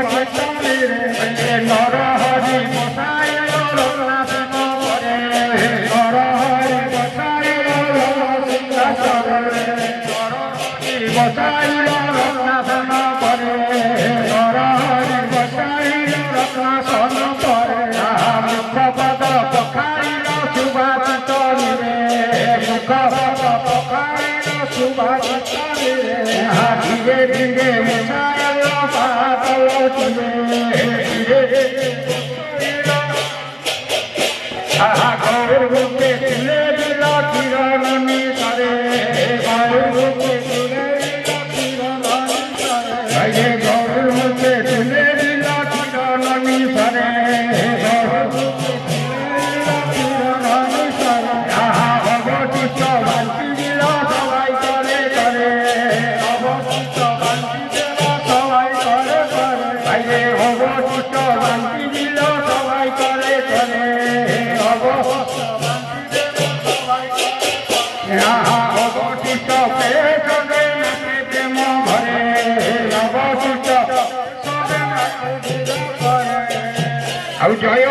চিত্তরে নরহরি গোসাই রঘুনাথ করে নরহরি গোসাই রঘুনাথ গোসাই রঘুনাথ করে নরহরি গোসাই রঘুনাথ করে মুখ পদ পখাইল সুভাষিত নিরে মুখ পদ পখাইল সুভাষিত নিরে ধীরে ধীরে মুছাইল পাতল চুলে ধীরে গৌর বুকে তুলে দিল কিরণ নিসরে গৌর বুকে তুলে দিল কিরণ নিসরে গৌর বুকে তুলে দিল কিরণ নিসরে গৌর বুকে তুলে দিল কিরণ নিসরে অবশিষ্ট বান্তি দিল সবাই করে করে অবশিষ্ট বান্তি দিল সবাই করে করে অবশিষ্ট বান্তি দিল সবাই করে করে অবশিষ্ট পেছনে প্রেম ভরে অবশিষ্ট আর জয়